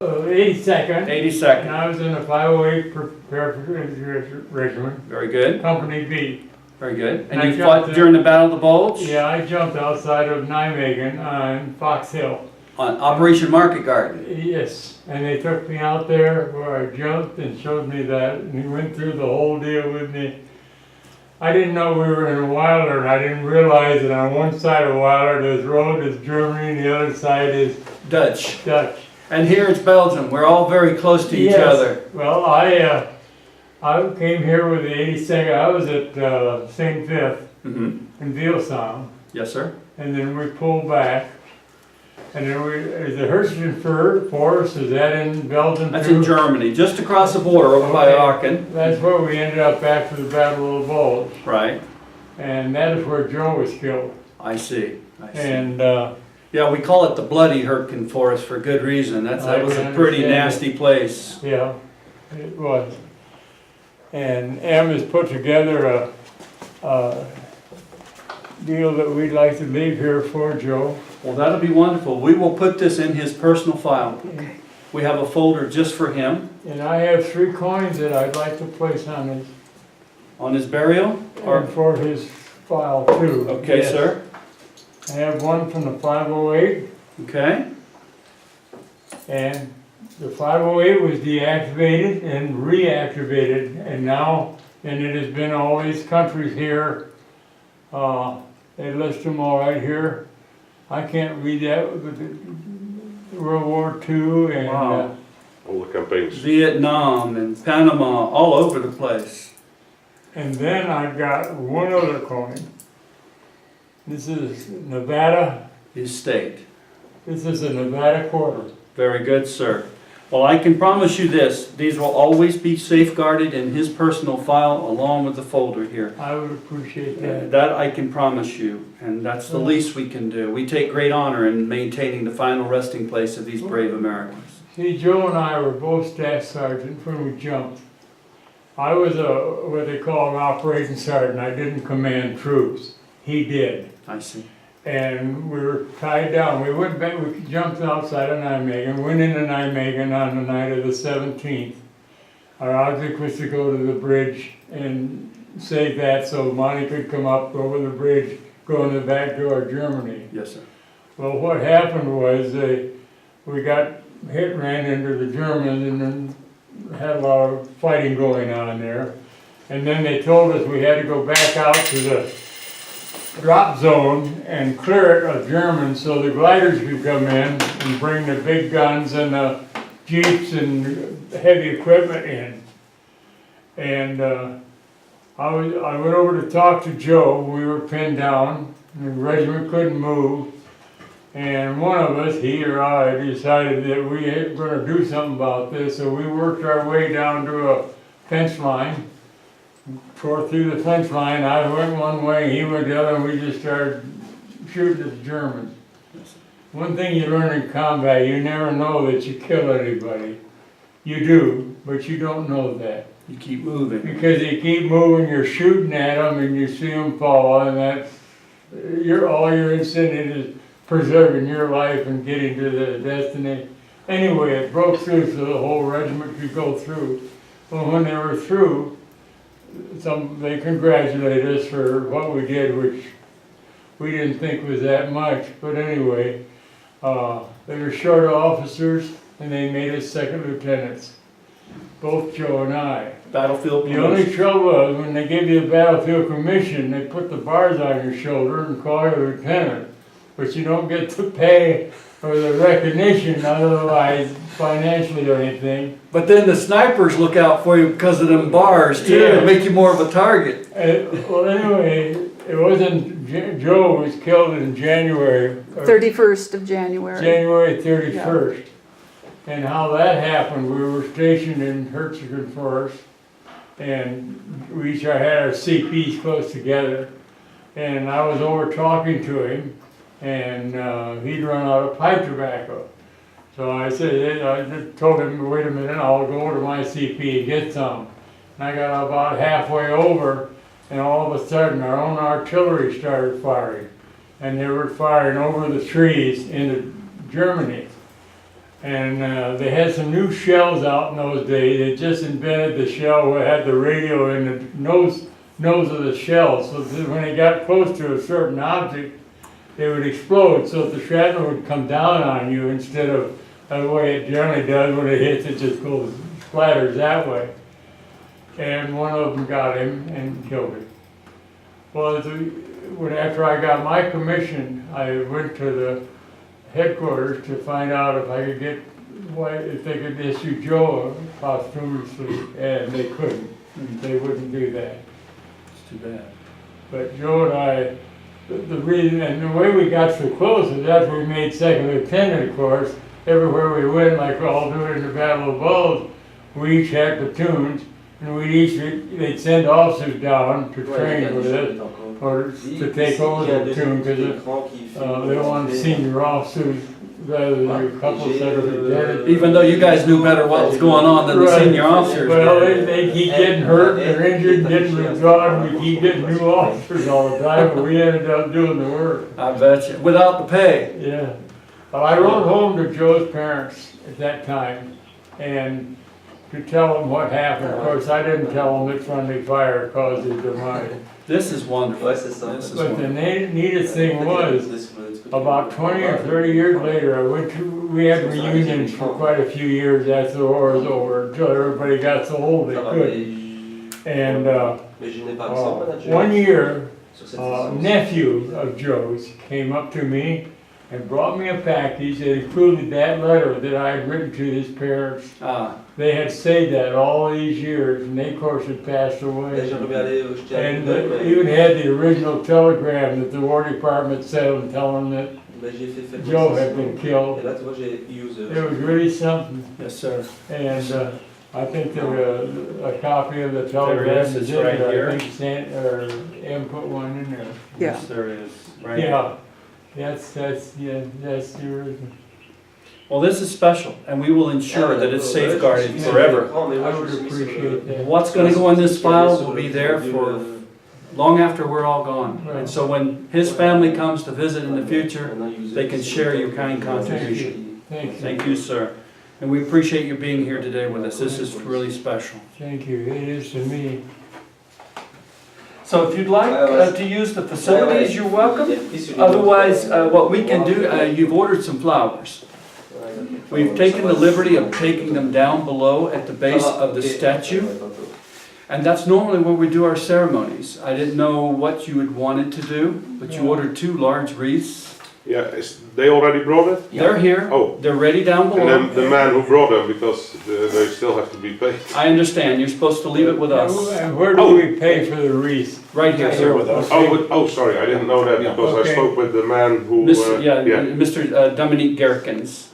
82nd. 82nd. And I was in the 508 Prepared Regiment, Very good. Company B. Very good. And And I you fought jumped during the Battle of the Bulge? Yeah, I jumped outside of Nijmegen on Fox Hill. On Operation Market Garden? Yes, and they took me out there where I jumped and showed me that, and he went through the whole deal with me. I didn't know we were in Wilder, and I didn't realize that on one side of Wilder, this road is Germany, and the other side is Dutch. Dutch. And here it's Belgium. We're all very close to each other. Well, I came here with the 82nd. I was at St. Vith in Vielsalm, Yes, sir. and then we pulled back. And then the Hirschenfeld Forest, is that in Belgium That's too? in Germany, just across the border over by Aachen. That's where we ended up after the Battle of the Bulge. Right. And that is where Joe was killed. I see. I see. And Yeah, we call it the Bloody Hurtgen Forest for good reason. That was a pretty nasty place. yeah, it was. And Em has put together a deal that we'd like to leave here for Joe. Well, that'll be wonderful. We will put this in his personal file. We have a folder just for him. And I have 3 coins that I'd like to place on On his burial? or for his file too. Okay, Yes. sir. I have one from the 508, Okay. and the 508 was deactivated and reactivated, and now, and it has been all these countries here. They list them all right here. I can't read that, but World War II and Wow. All the campaigns. Vietnam and Panama, all over the place. and then I've got one other coin. This is Nevada. His state. This is a Nevada quarter. Very good, sir. Well, I can promise you this. These will always be safeguarded in his personal file along with the folder here. I would appreciate that. That I can promise you, and that's the least we can do. We take great honor in maintaining the final resting place of these brave Americans. See, Joe and I were both staff sergeants when we jumped. I was what they call an operating sergeant. I didn't command troops. He did. I see. And we were tied down. We went back, we jumped outside of Nijmegen, went into Nijmegen on the night of the 17th. Our object was to go to the bridge and save that so Monty could come up over the bridge, go in the back door of Germany. Yes, sir. Well, what happened was we got hit, ran into the Germans, and then had a lot of fighting going on there. And then they told us we had to go back out to the drop zone and clear it of Germans so the gliders could come in and bring the big guns and the jeeps and heavy equipment in. And I went over to talk to Joe. We were pinned down. The regiment couldn't move. And one of us, he or I, decided that we were going to do something about this. So we worked our way down to a fence line, tore through the fence line. I went one way, he went the other, and we just started shooting at the Germans. One thing you learn in combat, you never know that you kill anybody. You do, but you don't know that. You keep moving. Because you keep moving, you're shooting at them, and you see them fall, and that's, all you're interested in is preserving your life and getting to the destiny. Anyway, it broke through so the whole regiment could go through. Well, when they were through, they congratulated us for what we did, which we didn't think was that much. But anyway, they were short of officers, and they made us second lieutenants, both Joe and I. Battlefield The only trouble was when they give you a battlefield commission, they put the bars on your shoulder and call you lieutenant. But you don't get the pay or the recognition otherwise, financially or anything. But then the snipers look out for you because of them bars too, Yeah. to make you more of a target. Well, anyway, it wasn't, Joe was killed in January. 31st of January. January 31st. And how that happened, we were stationed in Herzegovina Forest, and we each had our CPs close together. And I was over talking to him, and he'd run out of pipe tobacco. So I said, I just told him, wait a minute, I'll go over to my CP and get some. And I got about halfway over, and all of a sudden our own artillery started firing. And they were firing over the trees into Germany. And they had some new shells out in those days. They just invented the shell that had the radio in the nose of the shell. So that when they got close to a certain object, they would explode. So the shrapnel would come down on you instead of the way it generally does when it hits. It just goes splatters that way. And one of them got him and killed him. Well, after I got my commission, I went to the headquarters to find out if I could if they could issue Joe posthumously, and they couldn't. They wouldn't do that. It's too bad. But Joe and I, the reason, and the way we got so close is after we made second lieutenant, of course, everywhere we went, like we're all doing in the Battle of Bulge, we each had platoons, and they'd send officers down to train with it, or to take over the platoon, because they don't want senior officers rather than a couple that are lieutenants. Even though you guys knew better what was going on than the senior officers Well, did. they keep getting hurt or injured, getting withdrawn, we keep getting new officers all the time, but we ended up doing the work. I bet you, without the pay. Yeah. Well, I wrote home to Joe's parents at that time, and to tell them what happened. Of course, I didn't tell them that friendly fire caused his demise. This is wonderful. Ouais, c'est ça. This is But the wonderful. neatest thing was, about 20 or 30 years later, we had reunions for quite a few years after the war was over, until everybody got so old they couldn't. And one year, a nephew of Joe's came up to me and brought me a package that included that letter that I had written to his parents. They had said that all these years, and they, of course, had passed away. And even had the original telegram that the War Department sent them telling them that Joe had been killed. It was really something. Yes, sir. And I think there a copy of the There telegram is, it's is in right there. I here. think Em put one in there. Yeah. Yes, there is. Right. Yeah, that's the original. Well, this is special, and we will ensure that it's safeguarded forever. I would appreciate that. What's going to go in this file will be there for long after we're all gone. Right. And so when his family comes to visit in the future, they can share your kind contribution. Thank you. Thank you, sir. And we appreciate you being here today with us. This is really special. Thank you, it is to me. So if you'd like to use the facilities, you're welcome. Otherwise, what we can do, you've ordered some flowers. We've taken the liberty of taking them down below at the base of the statue. And that's normally where we do our ceremonies. I didn't know what you had wanted to do, but you ordered 2 large wreaths. Yeah, they already brought it? They're here. Oh. They're ready down And below. then the man who brought them, because they still have to be paid. I understand. You're supposed to leave it with us. And where do we pay for the wreath? Right here, sir. With us. Oh, sorry, I didn't know that because Okay. I spoke with the man who... Mr. Dominique Gerkens.